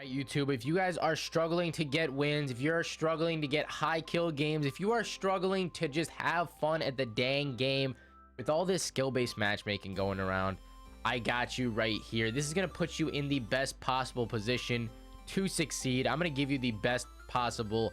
YouTube, if you guys are struggling to get wins, if you're struggling to get high kill games, if you are struggling to just have fun at the dang game with all this skill-based matchmaking going around, I got you right here. This is going to put you in the best possible position to succeed. I'm going to give you the best possible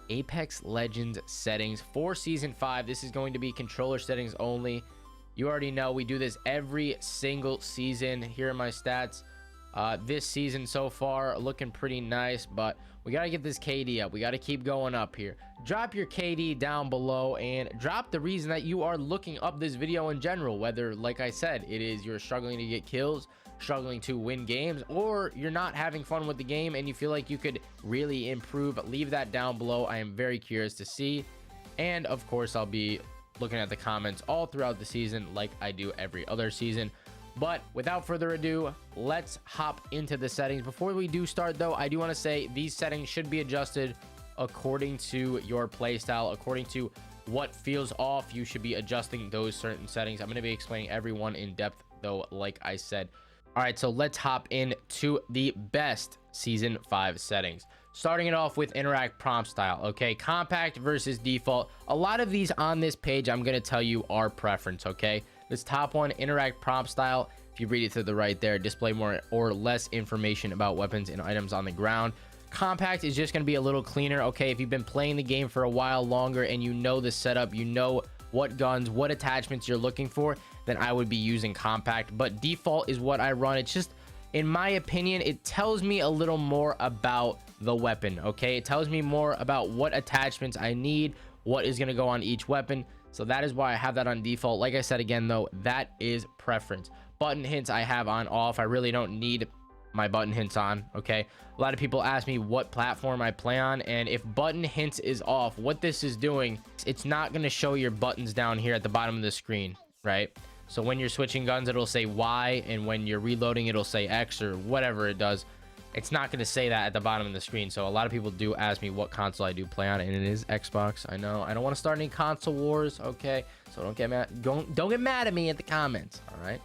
Apex Legends settings for season 5. This is going to be controller settings only. You already know we do this every single season. Here are my stats. This season so far looking pretty nice, but we got to get this KD up. We got to keep going up here. Drop your KD down below and drop the reason that you are looking up this video in general, whether, like I said, it is you're struggling to get kills, struggling to win games, or you're not having fun with the game and you feel like you could really improve. Leave that down below. I am very curious to see, and of course I'll be looking at the comments all throughout the season like I do every other season. But without further ado, let's hop into the settings. Before we do start though, I do want to say these settings should be adjusted according to your playstyle, according to what feels off. You should be adjusting those certain settings. I'm going to be explaining everyone in depth though, like I said. All right, so let's hop into the best season 5 settings. Starting it off with interact prompt style. Okay, compact versus default. A lot of these on this page I'm going to tell you are preference. Okay, this top one, interact prompt style, if you read it to the right there, display more or less information about weapons and items on the ground. Compact is just going to be a little cleaner. Okay, if you've been playing the game for a while longer and you know the setup, you know what guns, what attachments you're looking for, then I would be using compact. But default is what I run. It's just, in my opinion, it tells me a little more about the weapon. Okay, it tells me more about what attachments I need, what is going to go on each weapon. So that is why I have that on default. Like I said again though, that is preference. Button hints I have on off. I really don't need my button hints on. Okay, a lot of people ask me what platform I play on, and if button hints is off, what this is doing, it's not going to show your buttons down here at the bottom of the screen, right? So when you're switching guns, it'll say Y, and when you're reloading, it'll say X or whatever it does. It's not going to say that at the bottom of the screen. So a lot of people do ask me what console I do play on, and it is Xbox. I know I don't want to start any console wars. Okay, so don't get mad. Don't get mad at me at the comments. All right.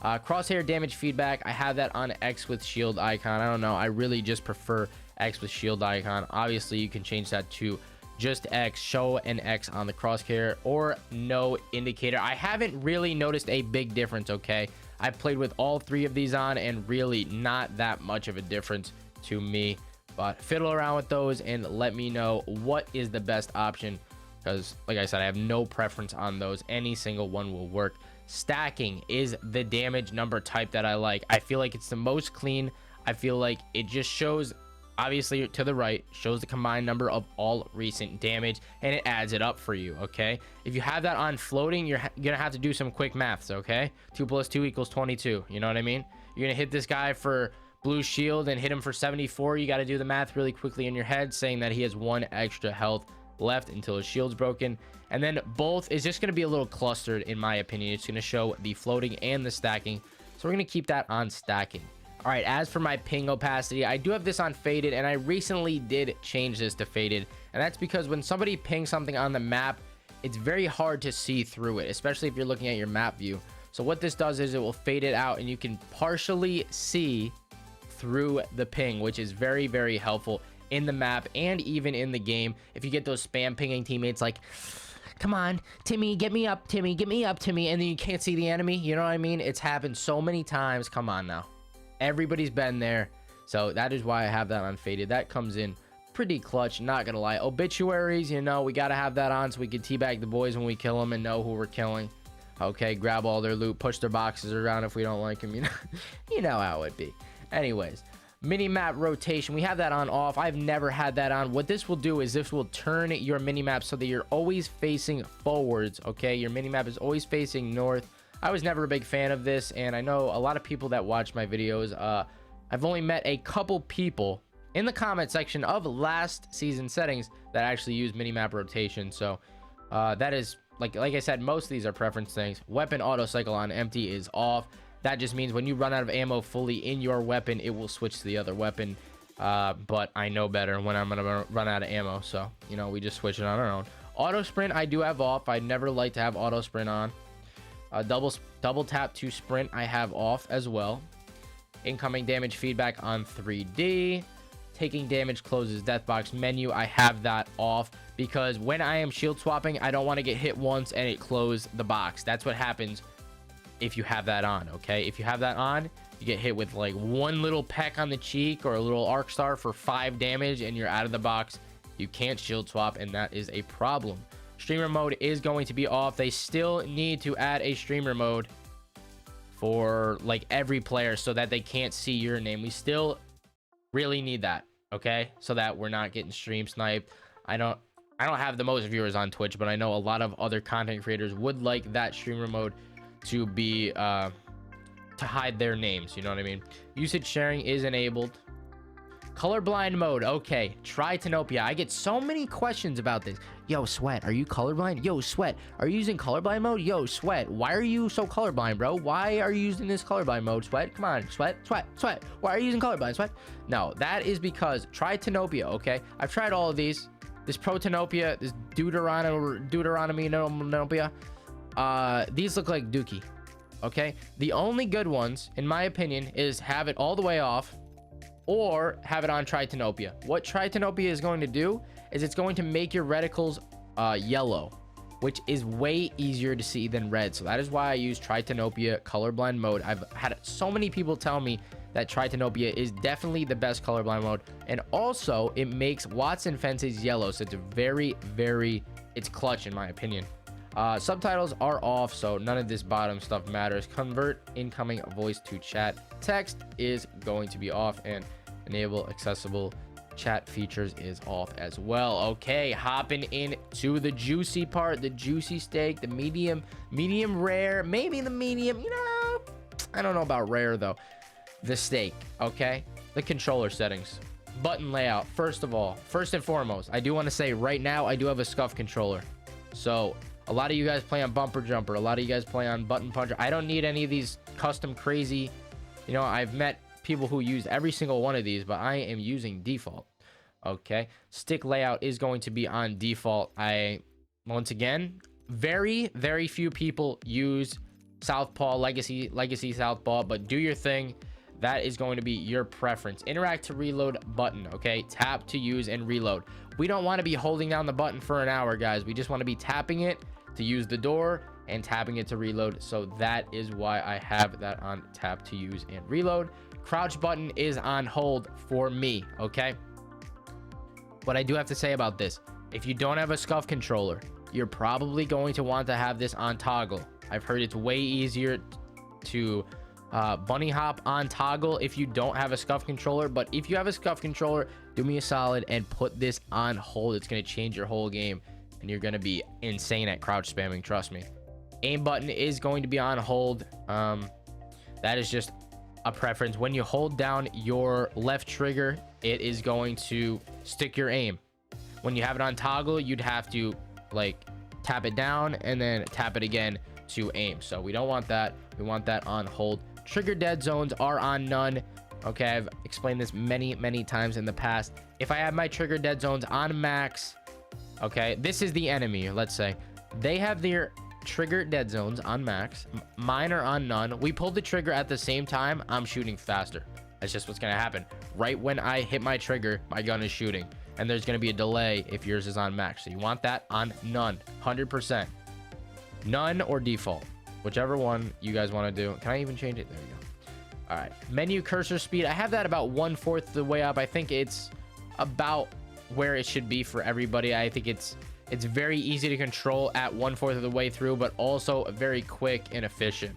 Crosshair damage feedback, I have that on X with shield icon. I don't know, I really just prefer X with shield icon. Obviously you can change that to just X, show an X on the crosshair, or no indicator. I haven't really noticed a big difference. Okay, I've played with all 3 of these on and really not that much of a difference to me, but fiddle around with those and let me know what is the best option, because like I said, I have no preference on those. Any single one will work. Stacking is the damage number type that I like. I feel like it's the most clean. I feel like it just shows, obviously to the right, shows the combined number of all recent damage, and it adds it up for you. Okay, if you have that on floating, you're gonna have to do some quick maths. Okay, 2 + 2 = 22. You know what I mean? You're gonna hit this guy for blue shield and hit him for 74. You got to do the math really quickly in your head, saying that he has 1 extra health left until his shield's broken. And then both is just going to be a little clustered, in my opinion. It's going to show the floating and the stacking, so we're going to keep that on stacking. All right, as for my ping opacity, I do have this on faded, and I recently did change this to faded, and that's because when somebody pings something on the map, it's very hard to see through it, especially if you're looking at your map view. So what this does is it will fade it out and you can partially see through the ping, which is very, very helpful in the map and even in the game. If you get those spam pinging teammates like, come on Timmy, get me up, Timmy, get me up, Timmy, and then you can't see the enemy, you know what I mean? It's happened so many times. Come on now, everybody's been there. So that is why I have that on faded. That comes in pretty clutch, not gonna lie. Obituaries, you know, we gotta have that on so we can teabag the boys when we kill them and know who we're killing. Okay, grab all their loot, push their boxes around if we don't like them, you know. You know how it be. Anyways, mini map rotation, we have that on off. I've never had that on. What this will do is this will turn your mini map so that you're always facing forwards. Okay, your mini map is always facing north. I was never a big fan of this, and I know a lot of people that watch my videos. I've only met a couple people in the comment section of last season settings that actually use mini map rotation. So that is like I said, most of these are preference things. Weapon auto cycle on empty is off. That just means when you run out of ammo fully in your weapon, it will switch to the other weapon. But I know better when I'm gonna run out of ammo, so you know, we just switch it on our own. Auto sprint I do have off. I never like to have auto sprint on. Double tap to sprint I have off as well. Incoming damage feedback on 3D. taking damage closes death box menu, I have that off because when I am shield swapping, I don't want to get hit once and it close the box. That's what happens if you have that on. Okay, if you have that on, you get hit with like one little peck on the cheek or a little arc star for 5 damage and you're out of the box. You can't shield swap, and that is a problem. Streamer mode is going to be off. They still need to add a streamer mode for like every player so that they can't see your name. We still really need that, okay, so that we're not getting stream sniped. I don't have the most viewers on Twitch, but I know a lot of other content creators would like that streamer mode to be to hide their names, you know what I mean? Usage sharing is enabled. Colorblind mode, okay. Try Tenopia. I get so many questions about this. Yo, Sweat, are you colorblind? Yo, Sweat, are you using colorblind mode? Yo, Sweat, why are you so colorblind, bro? Why are you using this colorblind mode, Sweat? Come on, Sweat. Why are you using colorblind, Sweat? No, that is because try Tenopia, okay? I've tried all of these. This Pro Tenopia, this Deuteronomy Tenopia. These look like Dookie, okay? The only good ones, in my opinion, is have it all the way off or have it on Tritanopia. What Tritanopia is going to do is it's going to make your reticles yellow, which is way easier to see than red. So that is why I use Tritanopia colorblind mode. I've had so many people tell me that Tritanopia is definitely the best colorblind mode, and also it makes Watson fences yellow, so it's it's clutch in my opinion. Subtitles are off, so none of this bottom stuff matters. Convert incoming voice to chat. Text is going to be off, and enable accessible chat features is off as well. Okay, hopping into the juicy part, the juicy steak, the medium rare, maybe the medium, you know, I don't know about rare though. The steak, okay? The controller settings, button layout. First and foremost, I do want to say right now I do have a scuff controller, so a lot of you guys play on bumper jumper, a lot of you guys play on button puncher. I don't need any of these custom crazy, you know, I've met people who use every single one of these, but I am using default. Okay, stick layout is going to be on default. Once again, very few people use southpaw, legacy southpaw, but do your thing. That is going to be your preference. Interact to reload button, okay? Tap to use and reload. We don't want to be holding down the button for an hour, guys. We just want to be tapping it to use the door and tapping it to reload. So that is why I have that on tap to use and reload. Crouch button is on hold for me, okay? What I do have to say about this, if you don't have a scuff controller, you're probably going to want to have this on toggle. I've heard it's way easier to bunny hop on toggle if you don't have a scuff controller, but if you have a scuff controller, do me a solid and put this on hold. It's going to change your whole game, and you're going to be insane at crouch spamming, trust me. Aim button is going to be on hold. That is just a preference. When you hold down your left trigger, it is going to stick your aim. When you have it on toggle, you'd have to like tap it down and then tap it again to aim. So we don't want that. We want that on hold. Trigger dead zones are on none. Okay, I've explained this many times in the past. If I have my trigger dead zones on max, okay, this is the enemy, let's say they have their trigger dead zones on max, mine are on none. We pulled the trigger at the same time, I'm shooting faster. That's just what's gonna happen. Right when I hit my trigger, my gun is shooting, and there's gonna be a delay if yours is on max. So you want that on none, 100%. None or default, whichever one you guys want to do. Can I even change it? There you go. All right, menu cursor speed, I have that about 1/4 the way up. I think it's about where it should be for everybody. I think it's very easy to control at 1/4 of the way through, but also very quick and efficient.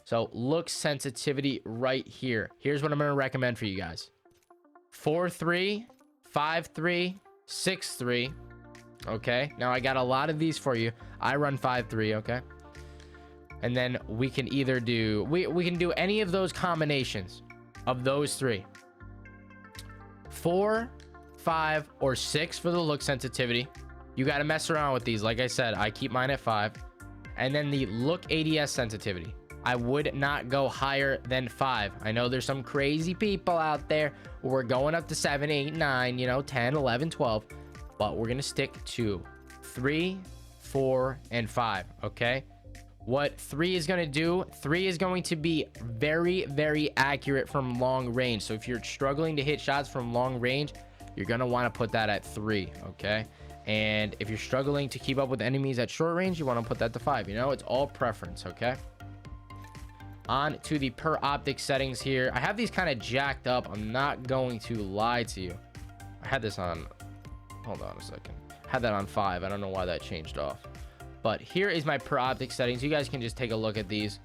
So look sensitivity right here. Here's what I'm going to recommend for you guys. 4.3, 5.3, 6.3. Okay, now I got a lot of these for you. I run 5.3, okay? And then we can either do, we can do any of those combinations of those three. 4, 5, or 6 for the look sensitivity. You got to mess around with these. Like I said, I keep mine at 5. And then the look ADS sensitivity, I would not go higher than 5. I know there's some crazy people out there who are going up to 7, 8, 9, you know, 10, 11, 12. But we're going to stick to 3, 4, and 5, okay? What 3 is going to do, 3 is going to be very, very accurate from long range. So if you're struggling to hit shots from long range, you're going to want to put that at 3, okay? And if you're struggling to keep up with enemies at short range, you want to put that to 5. You know, it's all preference, okay? On to the per optic settings here. I have these kind of jacked up. I'm not going to lie to you. I had this on, hold on a second. I had that on 5. I don't know why that changed off. But here is my per optic settings. You guys can just take a look at these.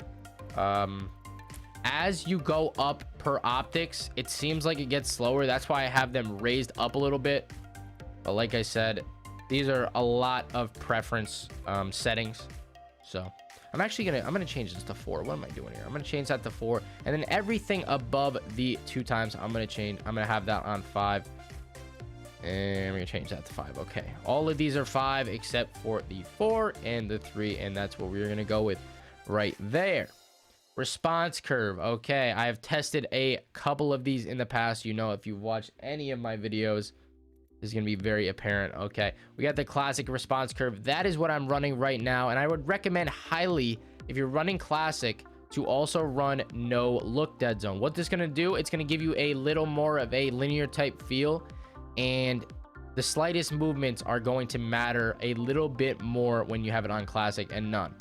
As you go up per optics, it seems like it gets slower. That's why I have them raised up a little bit. But like I said, these are a lot of preference settings. So I'm actually gonna change this to 4. What am I doing here? I'm gonna change that to 4, and then everything above the 2 times I'm gonna have that on 5. And I'm gonna change that to 5. Okay, all of these are 5 except for the 4 and the 3, and that's what we're gonna go with right there. Response curve. Okay, I have tested a couple of these in the past. You know, if you've watched any of my videos, this is gonna be very apparent. Okay, we got the classic response curve. That is what I'm running right now, and I would recommend highly, if you're running classic, to also run no look dead zone. What this is gonna do, it's gonna give you a little more of a linear type feel, and the slightest movements are going to matter a little bit more when you have it on classic and none.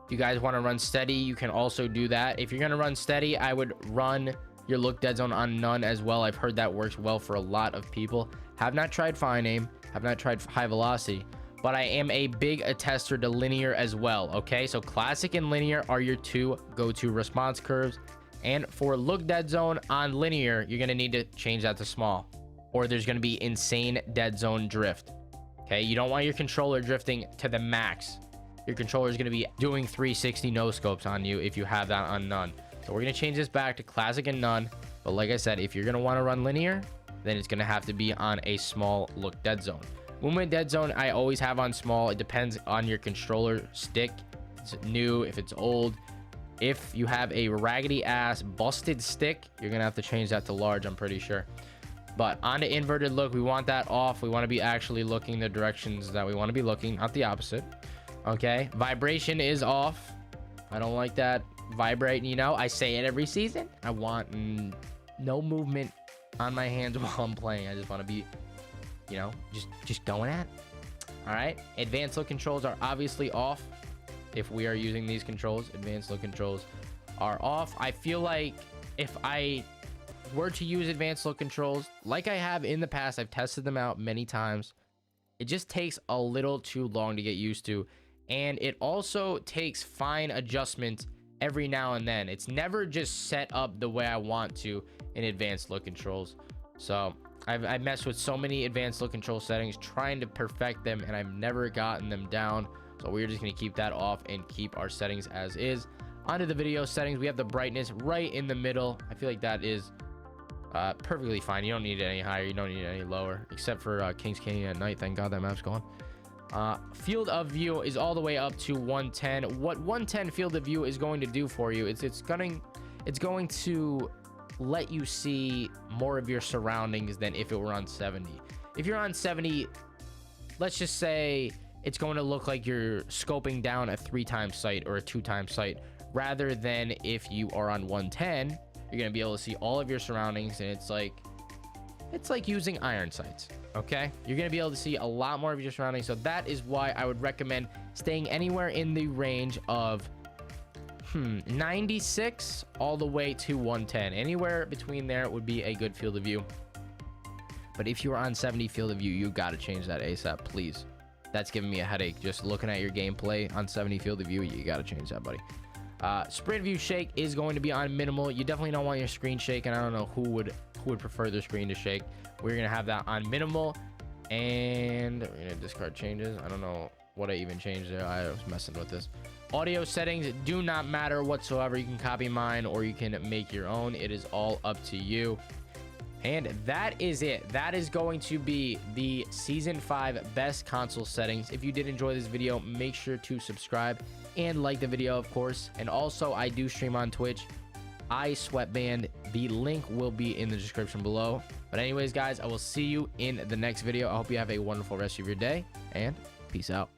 If you guys want to run steady, you can also do that. If you're going to run steady, I would run your look dead zone on none as well. I've heard that works well for a lot of people. Have not tried fine aim, have not tried high velocity, but I am a big attester to linear as well. Okay, so classic and linear are your 2 go-to response curves. And for look dead zone on linear, you're going to need to change that to small, or there's going to be insane dead zone drift. Okay, you don't want your controller drifting to the max. Your controller is going to be doing 360 no scopes on you if you have that on none. So we're going to change this back to classic and none. But like I said, if you're going to want to run linear, then it's going to have to be on a small look dead zone. Movement dead zone, I always have on small. It depends on your controller stick. If it's new, if it's old. If you have a raggedy ass busted stick, you're gonna have to change that to large, I'm pretty sure. But on the inverted look, we want that off. We want to be actually looking the directions that we want to be looking, not the opposite. Okay, vibration is off. I don't like that vibrating. You know, I say it every season. I want no movement on my hands while I'm playing. I just want to be, you know, just going at it. All right, advanced look controls are obviously off. If we are using these controls, advanced look controls are off. I feel like if I were to use advanced look controls, like I have in the past, I've tested them out many times, it just takes a little too long to get used to. And it also takes fine adjustments every now and then. It's never just set up the way I want to in advanced look controls. So I've messed with so many advanced look control settings trying to perfect them, and I've never gotten them down. So we're just going to keep that off and keep our settings as is. Onto the video settings, we have the brightness right in the middle. I feel like that is perfectly fine. You don't need it any higher, you don't need it any lower, except for Kings Canyon at night. Thank God that map's gone. Field of view is all the way up to 110. What 110 field of view is going to do for you, it's going to let you see more of your surroundings than if it were on 70. If you're on 70, let's just say it's going to look like you're scoping down a 3-time sight or a 2-time sight, rather than if you are on 110, you're going to be able to see all of your surroundings, and it's like using iron sights. Okay, you're going to be able to see a lot more of your surroundings. So that is why I would recommend staying anywhere in the range of 96 all the way to 110. Anywhere between there would be a good field of view. But if you're on 70 field of view, you got to change that ASAP, please. That's giving me a headache just looking at your gameplay on 70 field of view. You got to change that, buddy. Sprint view shake is going to be on minimal. You definitely don't want your screen shaking. I don't know who would prefer their screen to shake. We're gonna have that on minimal, and we're gonna discard changes. I don't know what I even changed there. I was messing with this. Audio settings do not matter whatsoever. You can copy mine or you can make your own. It is all up to you. And that is it. That is going to be the season 5 best console settings. If you did enjoy this video, make sure to subscribe and like the video, of course. And also, I do stream on Twitch. Sweatband. The link will be in the description below. But anyways, guys, I will see you in the next video. I hope you have a wonderful rest of your day, and peace out.